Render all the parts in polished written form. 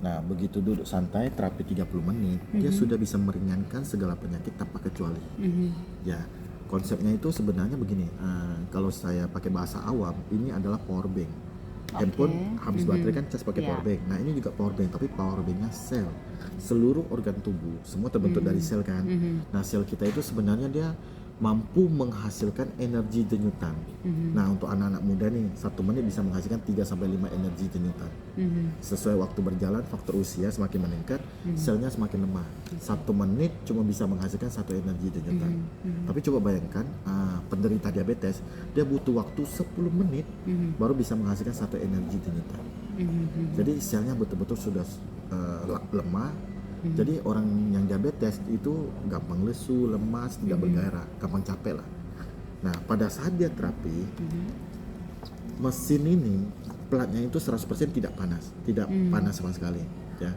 Nah, begitu duduk santai terapi 30 menit, dia sudah bisa meringankan segala penyakit tanpa kecuali. Ya, konsepnya itu sebenarnya begini, kalau saya pakai bahasa awam, ini adalah power bank. Handphone habis baterai kan cas pakai power bank. Nah, ini juga power bank, tapi power banknya sel. Seluruh organ tubuh semua terbentuk dari sel kan. Nah, sel kita itu sebenarnya dia mampu menghasilkan energi denyutan. Nah, untuk anak-anak muda nih, 1 menit bisa menghasilkan 3 sampai 5 energi denyutan. Sesuai waktu berjalan, faktor usia semakin meningkat, selnya semakin lemah. 1 menit cuma bisa menghasilkan 1 energi denyutan. Tapi coba bayangkan, penderita diabetes, dia butuh waktu 10 menit baru bisa menghasilkan 1 energi denyutan. Jadi selnya betul-betul sudah lemah. Jadi orang yang diabetes itu gampang lesu, lemas, tidak bergairah, gampang capek lah. Nah, pada saat dia terapi, mesin ini platnya itu 100% tidak panas, tidak panas sama sekali. Ya,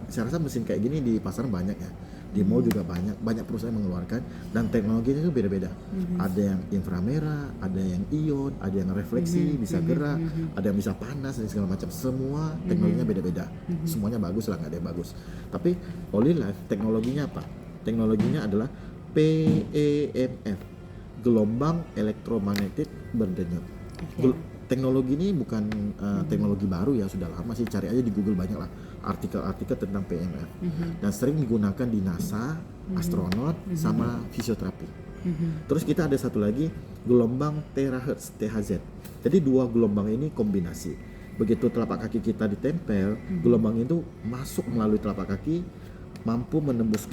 saya rasa mesin kayak gini di pasaran banyak ya, di mall juga banyak perusahaan mengeluarkan, dan teknologinya itu beda-beda. Ada yang inframerah, ada yang ion, ada yang refleksi, bisa gerak, ada yang bisa panas dan segala macam. Semua teknologinya beda-beda. Semuanya bagus lah, nggak ada yang bagus. Tapi Olilife teknologinya apa? Teknologinya adalah PEMF, gelombang elektromagnetik berdenyut. Teknologi ini bukan teknologi baru ya, sudah lama sih, cari aja di Google banyak lah artikel-artikel tentang PMF. Dan sering digunakan di NASA, astronot, sama fisioterapi. Terus kita ada satu lagi, gelombang terahertz THZ. Jadi 2 gelombang ini kombinasi. Begitu telapak kaki kita ditempel, gelombang itu masuk melalui telapak kaki, mampu menembus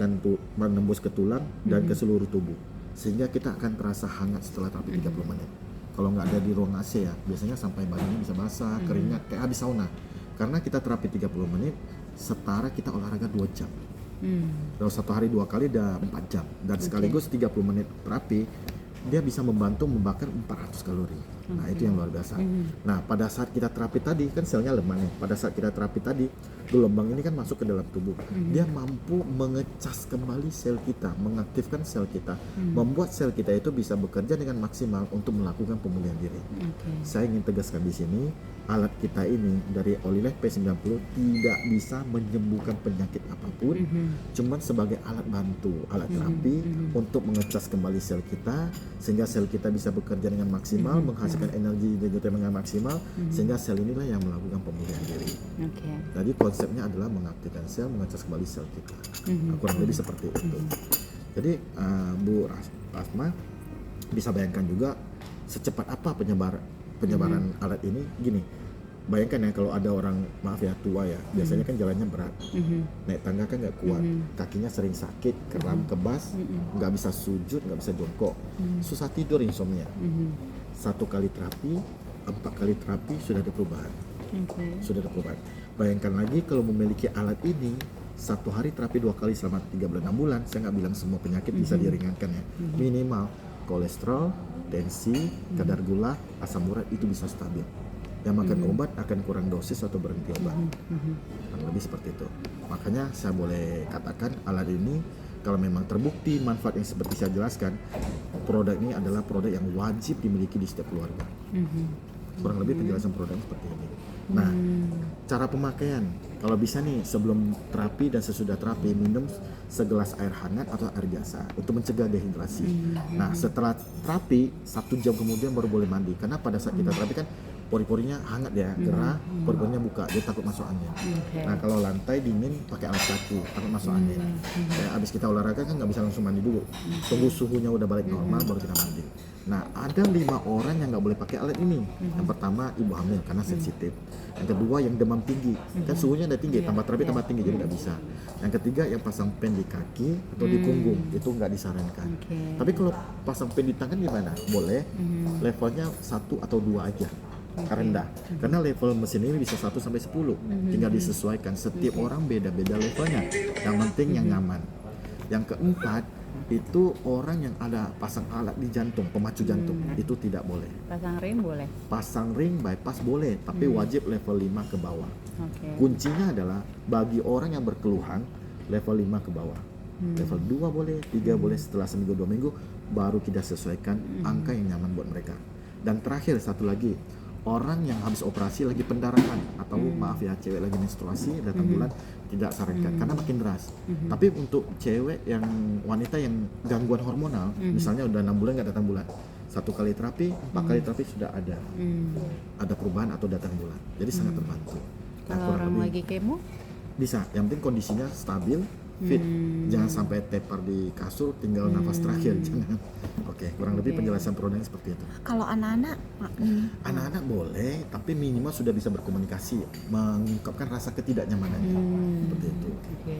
ke tulang dan ke seluruh tubuh, sehingga kita akan terasa hangat setelah terapi 30 menit. Kalau nggak ada di ruang AC ya, biasanya sampai badannya bisa basah, keringat, kayak habis sauna. Karena kita terapi 30 menit, setara kita olahraga 2 jam. Kalau 1 hari 2 kali udah 4 jam. Dan sekaligus 30 menit terapi, dia bisa membantu membakar 400 kalori. Nah, itu yang luar biasa. Nah, pada saat kita terapi tadi, kan selnya lemah nih. Pada saat kita terapi tadi, gelombang ini kan masuk ke dalam tubuh. Dia mampu mengecas kembali sel kita, mengaktifkan sel kita, membuat sel kita itu bisa bekerja dengan maksimal untuk melakukan pemulihan diri. Saya ingin tegaskan di sini, alat kita ini dari Olilife P90 tidak bisa menyembuhkan penyakit apapun, cuman sebagai alat bantu, alat terapi untuk mengecas kembali sel kita, sehingga sel kita bisa bekerja dengan maksimal, menghasilkan energi dengan maksimal, sehingga sel inilah yang melakukan pemulihan diri. Jadi konsepnya adalah mengaktifkan sel, mengecas kembali sel kita. Kurang lebih seperti itu. Jadi Bu Rasma bisa bayangkan juga secepat apa penyebaran alat ini. Gini, bayangkan ya, kalau ada orang, maaf ya, tua ya, biasanya kan jalannya berat, naik tangga kan nggak kuat, kakinya sering sakit, kram, kebas, nggak bisa sujud, nggak bisa jongkok, susah tidur, insomnia. 1 kali terapi, 4 kali terapi sudah ada perubahan. Sudah ada perubahan. Bayangkan lagi kalau memiliki alat ini, 1 hari terapi 2 kali selama 3 bulan, 6 bulan, saya nggak bilang semua penyakit bisa diringankan ya. Minimal kolesterol, tensi, kadar gula, asam urat itu bisa stabil. Yang makan obat akan kurang dosis atau berhenti obat. Lebih seperti itu. Makanya saya boleh katakan alat ini, kalau memang terbukti manfaat yang seperti saya jelaskan, produk ini adalah produk yang wajib dimiliki di setiap keluarga. Kurang lebih penjelasan produknya seperti ini. Nah, cara pemakaian, kalau bisa nih sebelum terapi dan sesudah terapi, minum segelas air hangat atau air biasa untuk mencegah dehidrasi. Nah, setelah terapi 1 jam kemudian baru boleh mandi, karena pada saat kita terapi kan pori-porinya hangat ya, gerah, pori-porinya buka, dia takut masuk angin. Nah, kalau lantai dingin pakai alas kaki, takut masuk angin. Kayak abis kita olahraga kan nggak bisa langsung mandi dulu, tunggu suhunya udah balik normal baru kita mandi. Nah, ada 5 orang yang nggak boleh pakai alat ini. Yang pertama, ibu hamil karena sensitif. Yang kedua, yang demam tinggi, kan suhunya udah tinggi, tambah terapi tambah tinggi, jadi nggak bisa. Yang ketiga, yang pasang pen di kaki atau di punggung, itu nggak disarankan. Tapi kalau pasang pen di tangan gimana? Boleh, levelnya 1 atau 2 aja, rendah. Karena level mesin ini bisa 1 sampai 10, tinggal disesuaikan. Setiap orang beda-beda levelnya. Yang penting yang nyaman. Yang keempat, itu orang yang ada pasang alat di jantung, pemacu jantung, itu tidak boleh. Pasang ring boleh? Pasang ring bypass boleh, tapi wajib level 5 ke bawah. Kuncinya adalah bagi orang yang berkeluhan, level 5 ke bawah. Level 2 boleh, 3 boleh, setelah seminggu 2 minggu baru kita sesuaikan angka yang nyaman buat mereka. Dan terakhir satu lagi, orang yang habis operasi lagi pendarahan atau maaf ya cewek lagi menstruasi datang bulan tidak sarankan karena makin deras. Tapi untuk cewek yang wanita yang gangguan hormonal, misalnya udah 6 bulan nggak datang bulan, 1 kali terapi, 4 kali terapi sudah ada perubahan atau datang bulan. Jadi sangat terbantu. Nah, Kalau kurang orang lebih lagi kemo, bisa, yang penting kondisinya stabil, fit, jangan sampai tepar di kasur tinggal nafas terakhir, jangan. Oke, kurang lebih penjelasan produknya seperti itu. Kalau anak-anak, Anak-anak boleh, tapi minimal sudah bisa berkomunikasi, mengungkapkan rasa ketidaknyamanannya, seperti itu. oke.